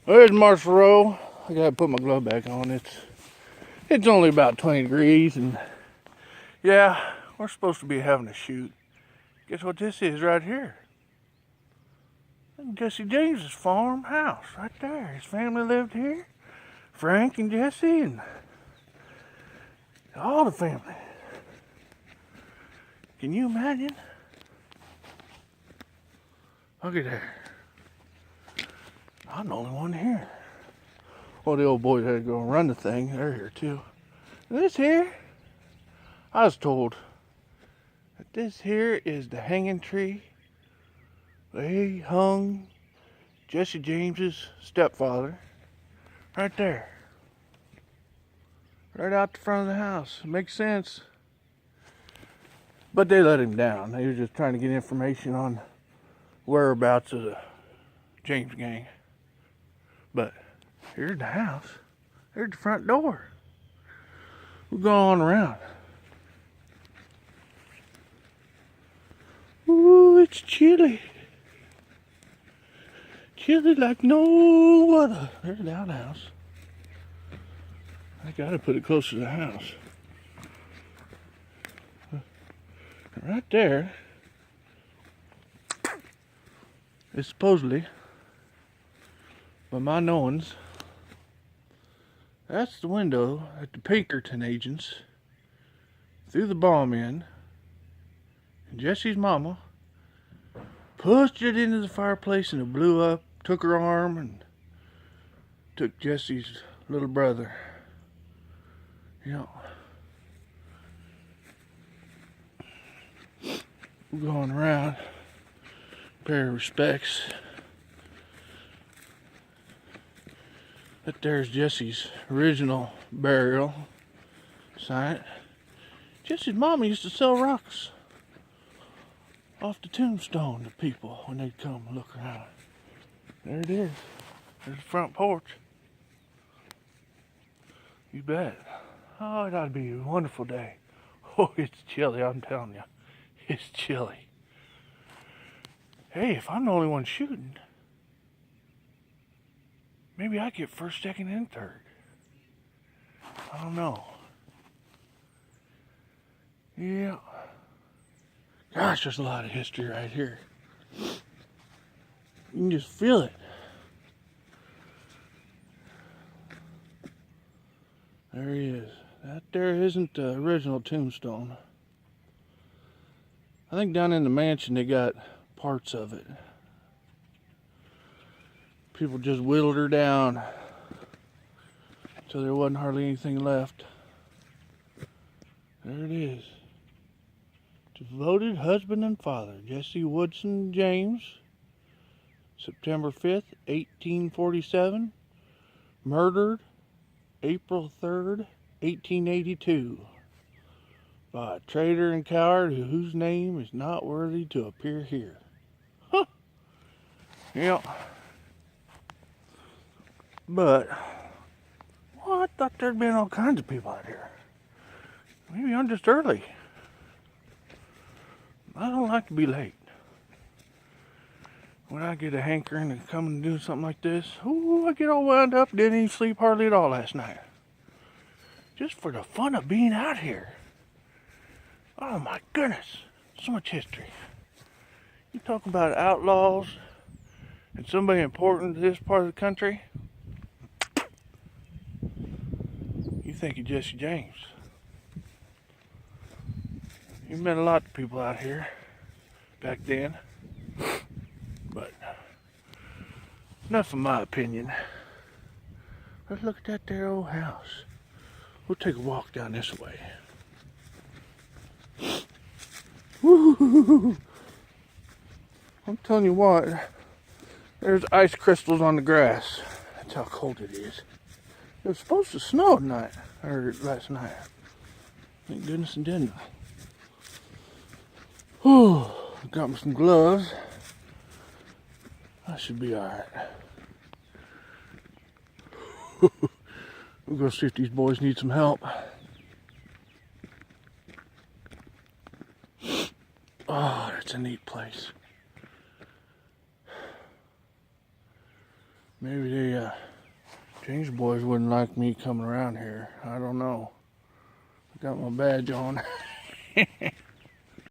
There's Marshall Row. I gotta put my glove back on. It's only about 20 degrees, and yeah, we're supposed to be having a shoot. Guess what this is right here? Jesse James's farmhouse right there. His family lived here. Frank and Jesse and all the family. Can you imagine? Look at there. I'm the only one here. Well, the old boys had to go and run the thing. They're here too. This here, I was told that this here is the hanging tree. They hung Jesse James's stepfather right there. Right out the front of the house. It makes sense. But they let him down. They were just trying to get information on whereabouts of the James gang. But here's the house. There's the front door. We're going around. Ooh, it's chilly. Chilly like no other. There's the outhouse. I gotta put it closer to the house. Right there is supposedly, by my knowings, that's the window that the Pinkerton agents threw the bomb in, and Jesse's mama pushed it into the fireplace and it blew up, took her arm, and took Jesse's little brother. You know, we're going around, pay respects. That there's Jesse's original burial site. Jesse's mama used to sell rocks off the tombstone to people when they'd come look around. There it is. There's the front porch. You bet. Oh, it ought to be a wonderful day. Oh, it's chilly, I'm telling you. It's chilly. Hey, if I'm the only one shooting, maybe I get first, second, and third. I don't know. Yeah. Gosh, there's a lot of history right here. You can just feel it. There he is. That there isn't the original tombstone. I think down in the mansion they got parts of it. People just whittled her down until there wasn't hardly anything left. There it is. Devoted husband and father, Jesse Woodson James, September 5th, 1847. Murdered April 3rd, 1882. By a traitor and coward whose name is not worthy to appear here. Huh. Yeah. But, well, I thought there'd been all kinds of people out here. Maybe I'm just early. I don't like to be late. When I get a hankering to come and do something like this, ooh, I get all wound up, didn't even sleep hardly at all last night. Just for the fun of being out here. Oh my goodness, so much history. You talk about outlaws and somebody important to this part of the country, you think of Jesse James. You met a lot of people out here back then, but enough of my opinion. Let's look at that there old house. We'll take a walk down this way. Woo-hoo-hoo-hoo. I'm telling you what, there's ice crystals on the grass. That's how cold it is. It was supposed to snow tonight, or last night. Thank goodness it didn't. Whew, got me some gloves. I should be alright. We'll go see if these boys need some help. Oh, that's a neat place. Maybe the James boys wouldn't like me coming around here. I don't know. I got my badge on.